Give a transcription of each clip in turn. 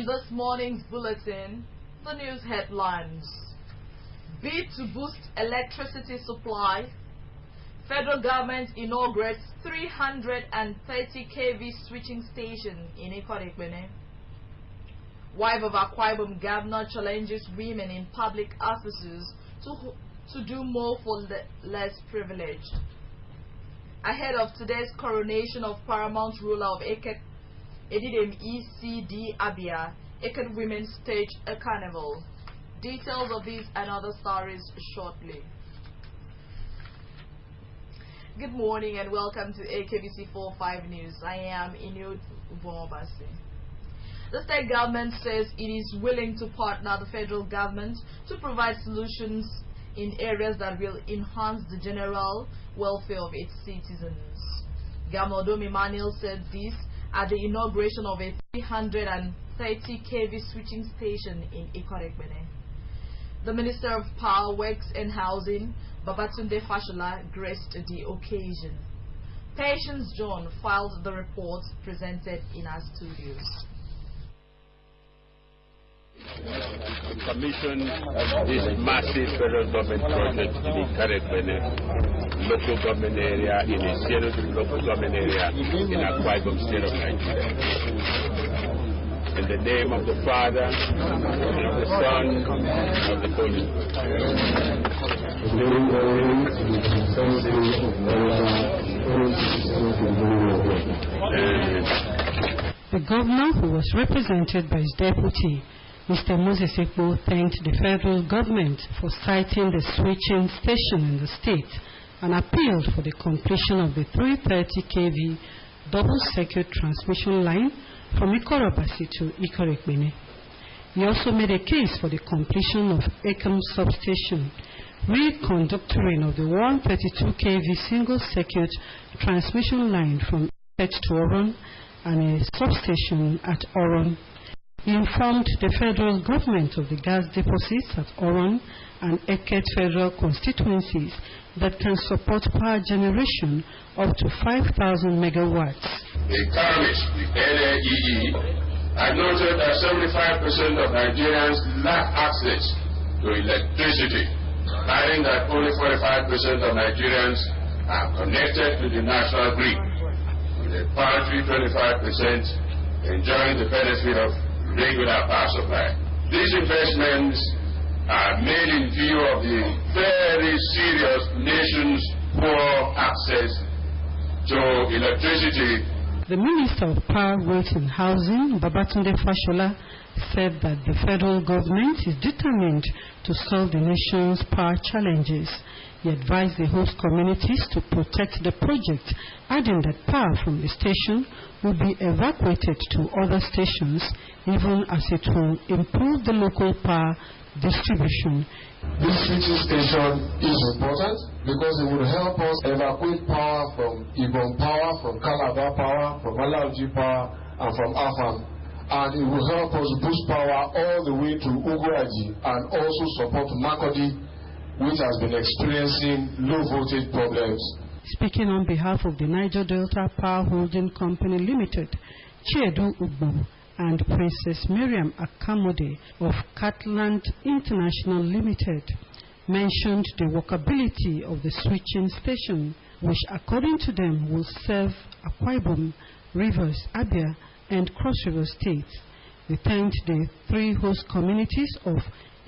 this morning's bulletin, the news headlines. Bid to boost electricity supply. Federal government inaugurates 330 kV switching station in Ikot-Ekpene. Wife of Akwa Ibom governor challenges women in public offices to do more for less privileged. Ahead of today's coronation of paramount ruler of Eket, Edidem ECD Abia, Eket women stage a carnival. Details of these and other stories shortly. Good morning and welcome to AKBC 45 News. I am Inud Ubomobasi. The state government says it is willing to partner the federal government to provide solutions in areas that will enhance the general welfare of its citizens. Governor Udom Emmanuel said this at the inauguration of a 330 kV switching station in Ikot-Ekpene. The Minister of Power, Works and Housing, Babatunde Fashola, graced the occasion. Patience John filed the report presented in our studios. Commission this massive federal government project in the Ikot-Ekpene local government area, in the Sierra local government area in Akwa Ibom state of Nigeria. In the name of the Father, and of the Son, and of the Holy Spirit. The governor, who was represented by his deputy, Mr. Moses Ekpo, thanked the federal government for siting the switching station in the state and appealed for the completion of the 330 kV double-circuit transmission line from Ikorobasi to Ikot-Ekpene. He also made a case for the completion of Ekem substation, reconductoring of the 132 kV single-circuit transmission line from Eket to Oron and a substation at Oron. He informed the federal government of the gas deposits at Oron and Eket federal constituencies that can support power generation up to 5,000 megawatts. The economists, the NAEE, have noted that 75% of Nigerians lack access to electricity, adding that only 45% of Nigerians are connected to the national grid, with a paltry 25% enjoying the benefit of regular power supply. These investments are made in view of the very serious nation's poor access to electricity. The Minister of Power, Works and Housing, Babatunde Fashola, said that the federal government is determined to solve the nation's power challenges. He advised the host communities to protect the project, adding that power from the station will be evacuated to other stations, even as it will improve the local power distribution. This switching station is important because it will help us evacuate power from Ibom Power, from Calabar Power, from Alaoji Power, and from Afam. And it will help us boost power all the way to Ugwaji and also support Makodi, which has been experiencing low voltage problems. Speaking on behalf of the Niger Delta Power Holding Company Limited, Chiedu Ugbo and Princess Miriam Akamode of Catland International Limited mentioned the workability of the switching station, which according to them will serve Akwa Ibom, Rivers, Abia and Cross River states. They thanked the three host communities of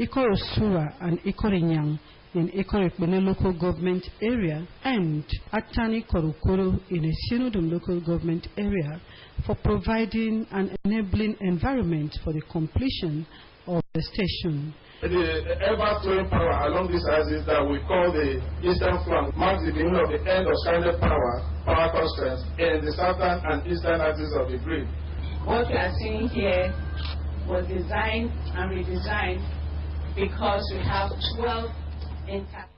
Ikorosura and Ikorinyang in Ikot-Ekpene local government area and Atani Korokoro in a Sinodum local government area for providing an enabling environment for the completion of the station. The ever-flowing power along this axis that we call the eastern flank marks the beginning of the end of stranded power constraints in the southern and eastern axis of the grid. What we are seeing here was designed and redesigned because we have 12 intact.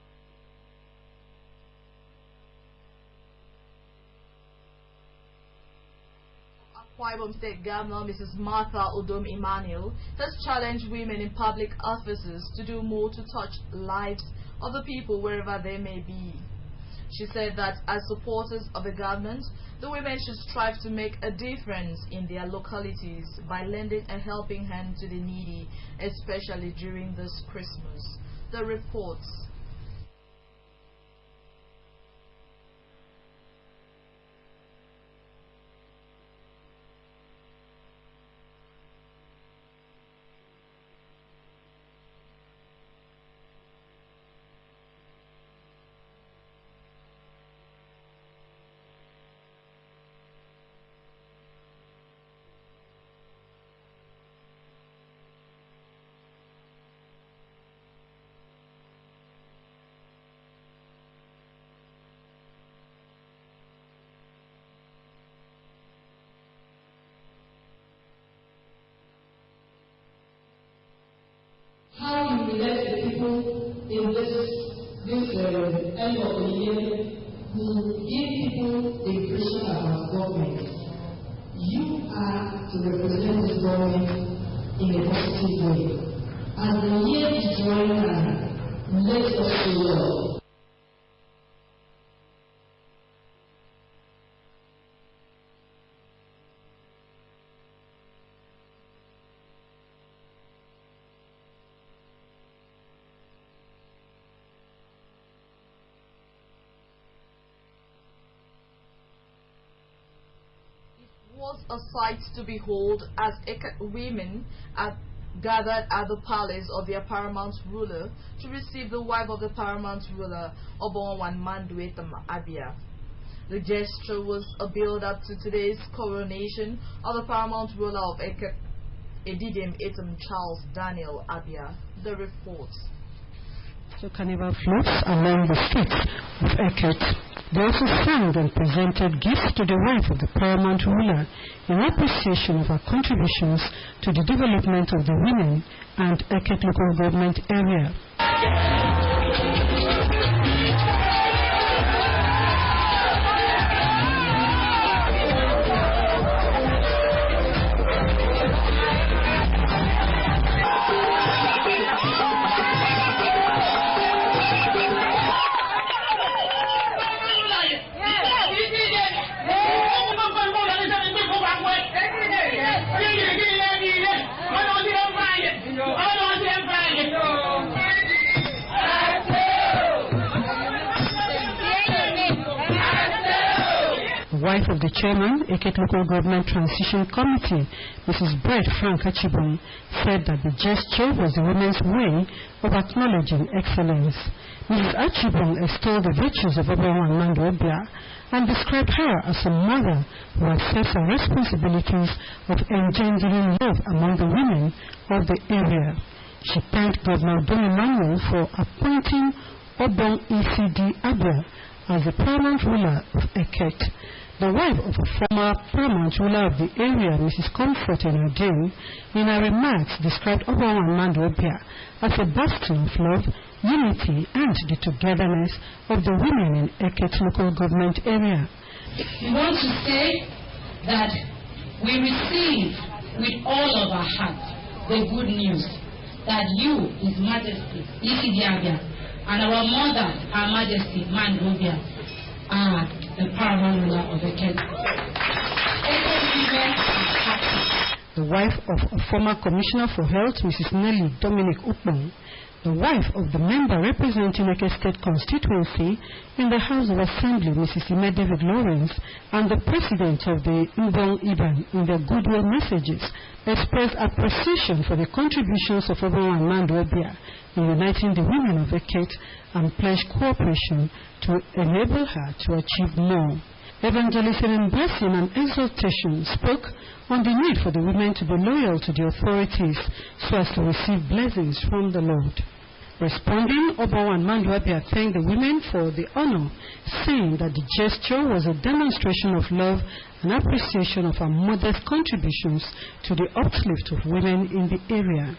Akwa Ibom State Governor Mrs. Martha Udom Emmanuel has challenged women in public offices to do more to touch lives of the people wherever they may be. She said that as supporters of the government, the women should strive to make a difference in their localities by lending a helping hand to the needy, especially during this Christmas. The reports. How you relate the people in this end of the year who give people the impression about government. You are to represent this government in a positive way. As the year is drawing nigh, let us show love. Was a sight to behold as women gathered at the palace of their paramount ruler to receive the wife of the paramount ruler, Obonwan Manduetam Abia. The gesture was a build-up to today's coronation of the paramount ruler of Eket, Edidim Etam Charles Daniel Abia. The reports. So carnival floats along the streets of Eket. They also sang and presented gifts to the wife of the paramount ruler in appreciation of her contributions to the development of the women and Eket local government area. Wife of the chairman, Eket Local Government Transition Committee, Mrs. Brett Frank Achibong, said that the gesture was the women's way of acknowledging excellence. Mrs. Achibong extolled the virtues of Obonwan Manduetam and described her as a mother who accepts her responsibilities of engendering love among the women of the area. She thanked Governor Don Emmanuel for appointing Obong ECD Abia as the paramount ruler of Eket. The wife of a former paramount ruler of the area, Mrs. Comfort Enadin, in her remarks described Obonwan Manduetam as a bastion of love, unity and the togetherness of the women in Eket local government area. We want to say that we receive with all of our heart the good news that you, His Majesty, ECD Abia, and our mother, Her Majesty, Manduetam, are the paramount ruler of Eket. The wife of a former Commissioner for Health, Mrs. Nelly Dominic Upong, the wife of the member representing Eket State constituency in the House of Assembly, Mrs. Ime David Lawrence, and the president of the Mbong Iban in their goodwill messages expressed appreciation for the contributions of Obonwan Manduetam in uniting the women of Eket and pledged cooperation to enable her to achieve more. Evangelist in blessing and exhortation spoke on the need for the women to be loyal to the authorities so as to receive blessings from the Lord. Responding, Obonwan Manduetam thanked the women for the honor, saying that the gesture was a demonstration of love and appreciation of her modest contributions to the uplift of women in the area.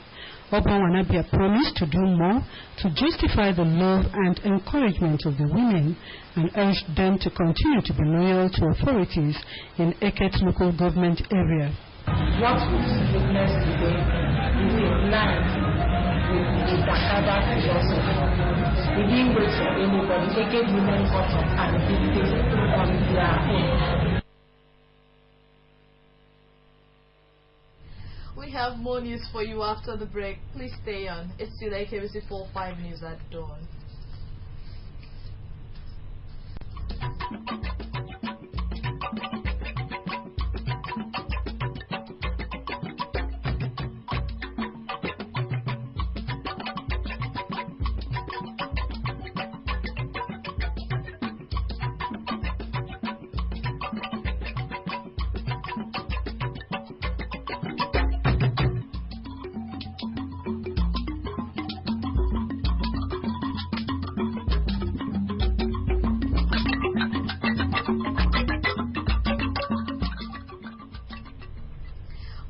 Obonwan Manduetam promised to do more to justify the love and encouragement of the women and urged them to continue to be loyal to authorities in Eket local government area. What we witnessed today is a line a Dakada philosophy. We didn't wait for anybody. They gave women cotton and they on their own. We have more news for you after the break. Please stay on. It's still AKBC 45 News at dawn.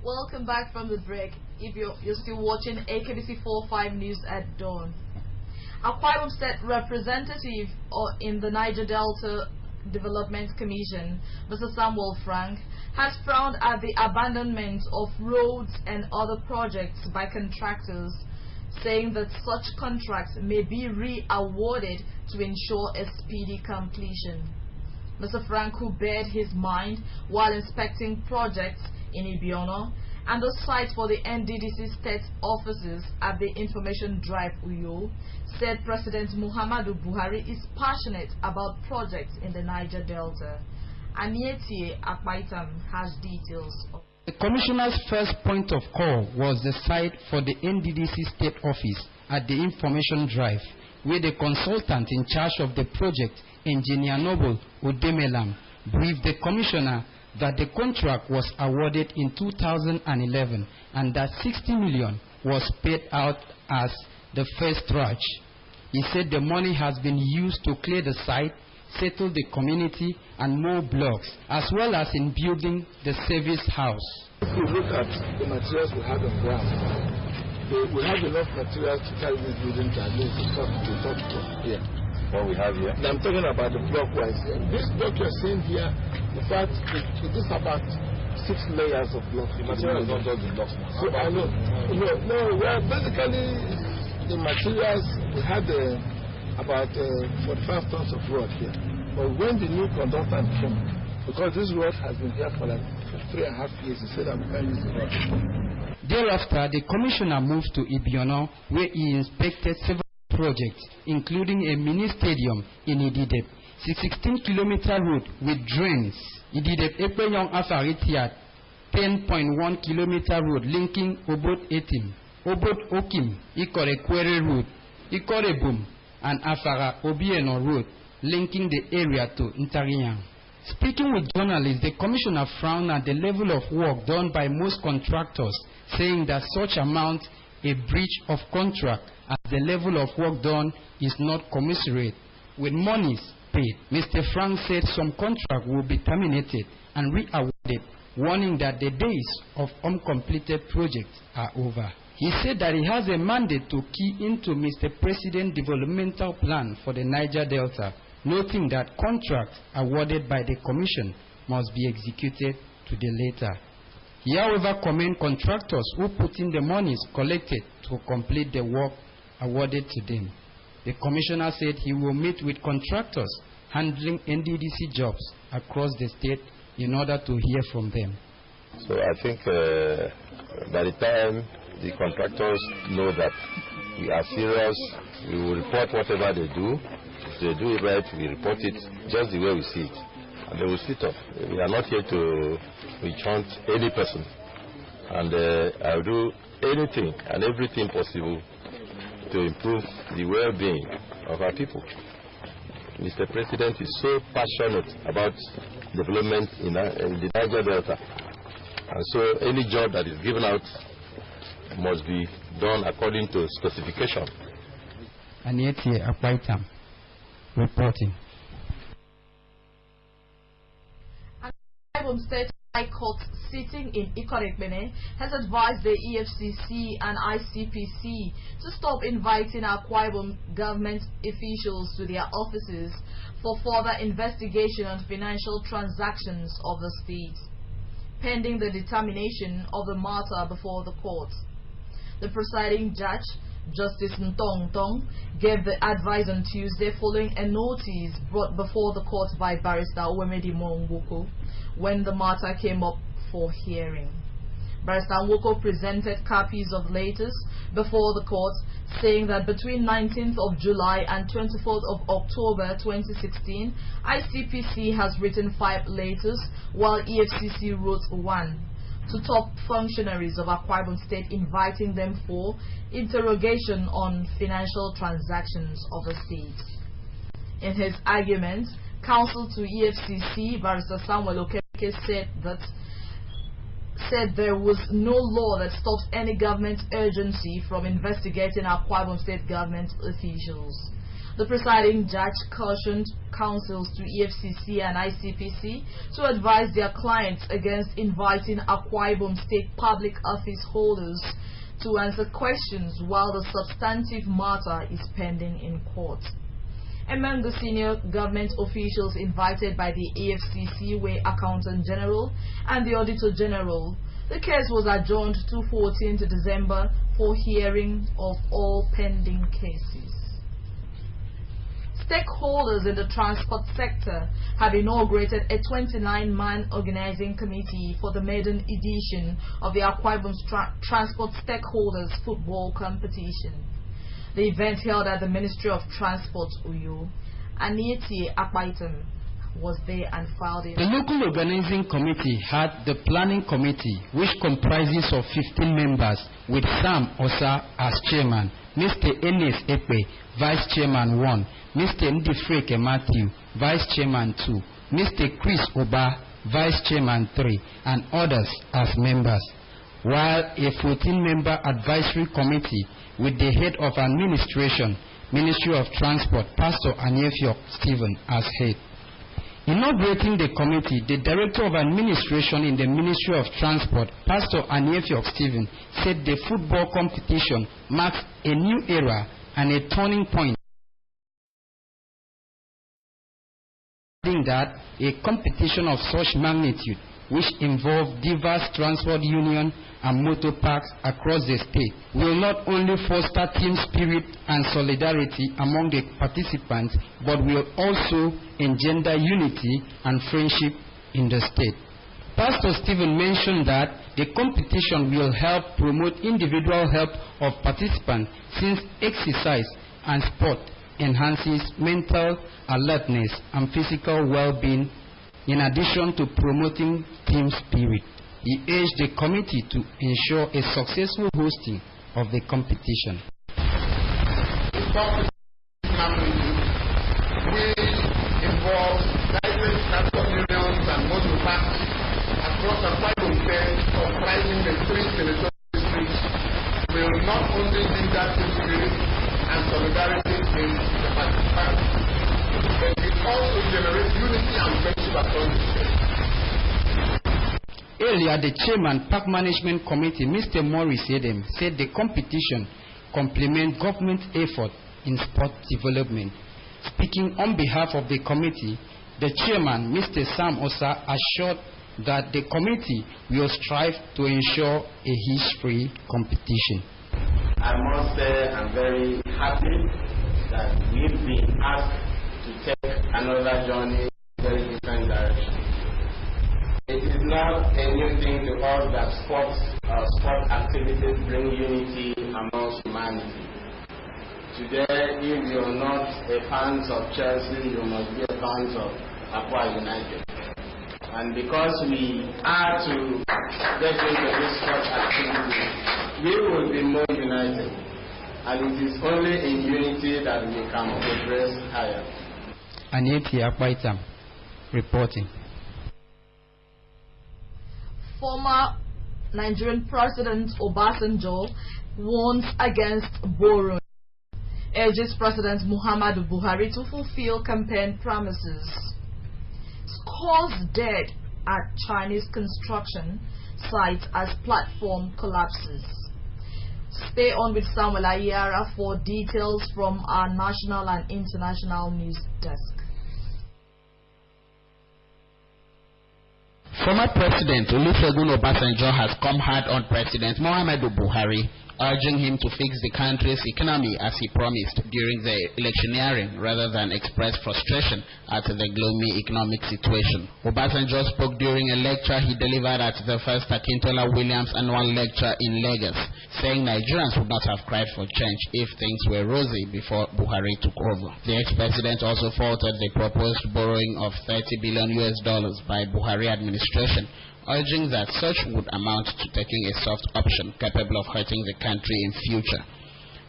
Welcome back from the break. If you're still watching AKBC 45 News at dawn. Akwa Ibom State representative in the Niger Delta Development Commission, Mr. Samuel Frank, has frowned at the abandonment of roads and other projects by contractors, saying that such contracts may be re-awarded to ensure a speedy completion. Mr. Frank, who bared his mind while inspecting projects in Ibiono and the site for the NDDC state offices at the Information Drive Uyo, said President Muhammadu Buhari is passionate about projects in the Niger Delta. Anieti Akpaitam has details. The Commissioner's first point of call was the site for the NDDC state office at the Information Drive, where the consultant in charge of the project, Engineer Noble Odemelam, briefed the Commissioner that the contract was awarded in 2011 and that 60 million was paid out as the first tranche. He said the money has been used to clear the site, settle the community and more blocks, as well as in building the service house. If you look at the materials we have on ground, we have enough materials to carry this building to at least the top floor here. What we have here? And I'm talking about the block wise. This block you're seeing here, in fact, it is about 6 layers of blocks. The material is not just the blocks now. So I know. No, well, basically, the materials, we had about 45 tons of road here. But when the new conductant came, because this road has been here for like 3.5 years, he said that we can't use the road. Thereafter, the Commissioner moved to Ibiono, where he inspected several projects, including a mini stadium in Ididep, 16-kilometer road with drains. Ididep Epenyong Afaritiat, 10.1-kilometer road linking Obot Etim, Obot Okim, Ikore Kwere Road, Ikore Boom, and Afara Obieno Road, linking the area to Ntarinyang. Speaking with journalists, the Commissioner frowned at the level of work done by most contractors, saying that such amount a breach of contract as the level of work done is not commensurate with monies paid. Mr. Frank said some contract will be terminated and re-awarded, warning that the days of uncompleted projects are over. He said that he has a mandate to key into Mr. President's developmental plan for the Niger Delta, noting that contracts awarded by the Commission must be executed to the later. He, however, commended contractors who put in the monies collected to complete the work awarded to them. The Commissioner said he will meet with contractors handling NDDC jobs across the state in order to hear from them. So I think by the time the contractors know that we are serious, we will report whatever they do. If they do it right, we report it just the way we see it. And they will sit up. We are not here to hunt any person. And I will do anything and everything possible to improve the well-being of our people. Mr. President is so passionate about development in the Niger Delta. And so any job that is given out must be done according to specification. And yet here, Akpaitam, reporting. Akwa Ibom State High Court sitting in Ikorekbene has advised the EFCC and ICPC to stop inviting Akwa Ibom government officials to their offices for further investigation on financial transactions of the state, pending the determination of the matter before the court. The presiding judge, Justice Ntong Tong gave the advice on Tuesday following a notice brought before the court by Barrister Owemedi Nwoko when the matter came up for hearing. Barrister Nwoko presented copies of letters before the court saying that between 19th of July and 24th of October 2016, ICPC has written 5 letters while EFCC wrote 1 to top functionaries of Akwa Ibom State, inviting them for interrogation on financial transactions of the state. In his argument, counsel to EFCC, Barrister Samuel Okeke, said there was no law that stops any government agency from investigating Akwa Ibom State government officials. The presiding judge cautioned counsels to EFCC and ICPC to advise their clients against inviting Akwa Ibom State public office holders to answer questions while the substantive matter is pending in court. Among the senior government officials invited by the AFCC were Accountant General and the Auditor General. The case was adjourned to 14th December for hearing of all pending cases. Stakeholders in the transport sector have inaugurated a 29-man organizing committee for the maiden edition of the Akwa Ibom Transport Stakeholders Football Competition. The event held at the Ministry of Transport, Uyo. Anieti Akpaitam was there and filed in. The local organizing committee had the planning committee, which comprises of 15 members, with Sam Osa as chairman, Mr. Enes Epe, vice chairman 1, Mr. Ndifreke Matthew, vice chairman 2, Mr. Chris Oba, vice chairman 3, and others as members, while a 14-member advisory committee with the head of administration, Ministry of Transport, Pastor Anyefiok Stephen, as head. Inaugurating the committee, the Director of Administration in the Ministry of Transport, Pastor Anyefiok Stephen, said the football competition marks a new era and a turning point. Adding that a competition of such magnitude, which involve diverse transport union and motor parks across the state, will not only foster team spirit and solidarity among the participants, but will also engender unity and friendship in the state. Pastor Stephen mentioned that the competition will help promote individual health of participants, since exercise and sport enhances mental alertness and physical well-being, in addition to promoting team spirit. He urged the committee to ensure a successful hosting of the competition. We involve diverse transport unions and motor parks across the Akwa State, comprising the 3 territorial districts, will not only engender team spirit and solidarity in the participants, but it also generates unity and friendship across the state. Earlier, the chairman, Park Management Committee, Mr. Maurice Edem, said the competition complements government effort in sport development. Speaking on behalf of the committee, the chairman, Mr. Sam Osa, assured that the committee will strive to ensure a hitch-free competition. I must say I'm very happy that we've been asked to take another journey in a very different direction. It is not a new thing to us that sport activities bring unity amongst humanity. Today, if you're not a fan of Chelsea, you must be a fan of Akwa United. And because we are to get into this sport activity, we will be more united. And it is only in unity that we can progress higher. Anieti Akpaitam reporting. Former Nigerian President Obasanjo warns against borrowing, urges President Muhammadu Buhari to fulfill campaign promises. Scores dead at Chinese construction site as platform collapses. Stay on with Samuel Ayara for details from our national and international news desk. Former President Olusegun Obasanjo has come hard on President Muhammadu Buhari urging him to fix the country's economy as he promised during the electioneering rather than express frustration at the gloomy economic situation. Obasanjo spoke during a lecture he delivered at the first Akintola Williams annual lecture in Lagos, saying Nigerians would not have cried for change if things were rosy before Buhari took over. The ex-president also faulted the proposed borrowing of $30 billion by Buhari administration, urging that such would amount to taking a soft option capable of hurting the country in future.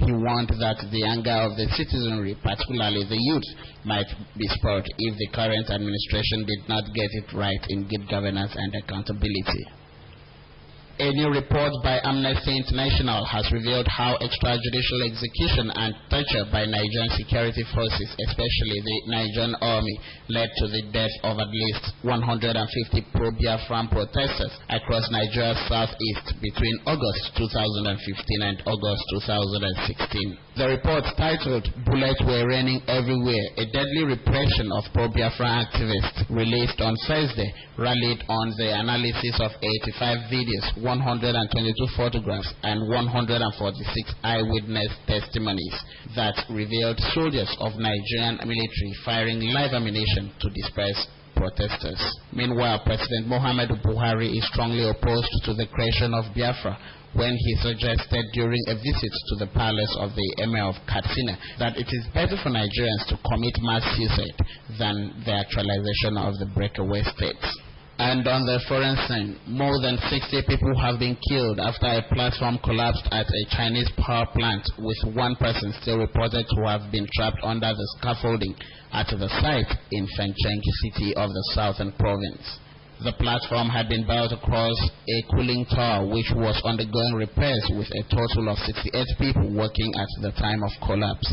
He warned that the anger of the citizenry, particularly the youth, might be spurred if the current administration did not get it right in good governance and accountability. A new report by Amnesty International has revealed how extrajudicial execution and torture by Nigerian security forces, especially the Nigerian army, led to the death of at least 150 pro-Biafran protesters across Nigeria's southeast between August 2015 and August 2016. The report, titled "Bullets Were Raining Everywhere, a Deadly Repression of Pro-Biafran Activists," released on Thursday, rallied on the analysis of 85 videos, 122 photographs, and 146 eyewitness testimonies that revealed soldiers of Nigerian military firing live ammunition to disperse protesters. Meanwhile, President Muhammadu Buhari is strongly opposed to the creation of Biafra when he suggested during a visit to the palace of the Emir of Katsina that it is better for Nigerians to commit mass suicide than the actualization of the breakaway states. And on the foreign scene, more than 60 people have been killed after a platform collapsed at a Chinese power plant, with one person still reported to have been trapped under the scaffolding at the site in Fencheng city of the southern province. The platform had been built across a cooling tower which was undergoing repairs, with a total of 68 people working at the time of collapse.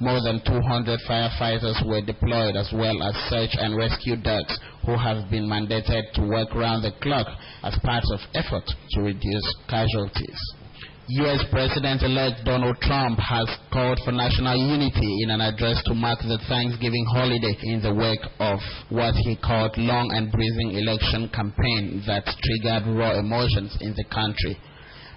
More than 200 firefighters were deployed, as well as search and rescue dogs who have been mandated to work round the clock as part of effort to reduce casualties. U.S. President-elect Donald Trump has called for national unity in an address to mark the Thanksgiving holiday in the wake of what he called long and breathing election campaign that triggered raw emotions in the country.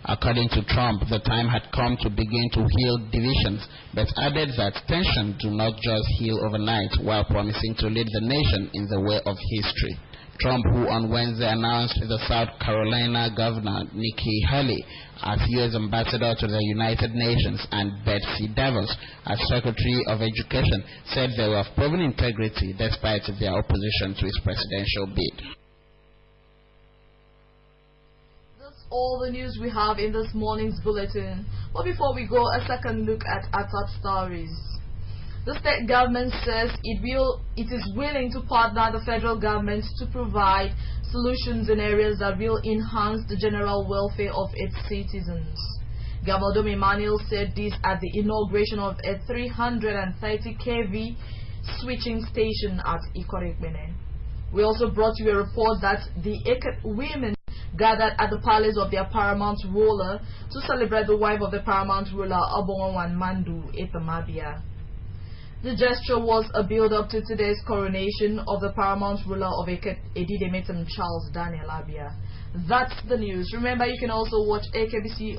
According to Trump, the time had come to begin to heal divisions, but added that tension do not just heal overnight, while promising to lead the nation in the way of history. Trump, who on Wednesday announced the South Carolina Governor Nikki Haley as U.S. Ambassador to the United Nations and Betsy DeVos as Secretary of Education, said they were of proven integrity despite their opposition to his presidential bid. That's all the news we have in this morning's bulletin. But before we go, a second look at our top stories. The state government says it is willing to partner the federal government to provide solutions in areas that will enhance the general welfare of its citizens. Governor Dom Emmanuel said this at the inauguration of a 330 kV switching station at Ikorekbene. We also brought you a report that the Eket women gathered at the palace of their paramount ruler to celebrate the wife of the paramount ruler, Obonwan Mandu Etamabia. The gesture was a build-up to today's coronation of the paramount ruler of Eket, Edidemetem Charles Daniel Abia. That's the news. Remember, you can also watch AKBC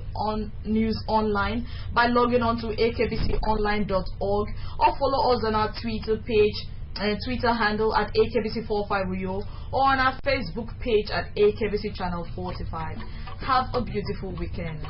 News online by logging on to akbconline.org or follow us on our Twitter page and Twitter handle at AKBC45Uyo or on our Facebook page at AKBC Channel 45. Have a beautiful weekend.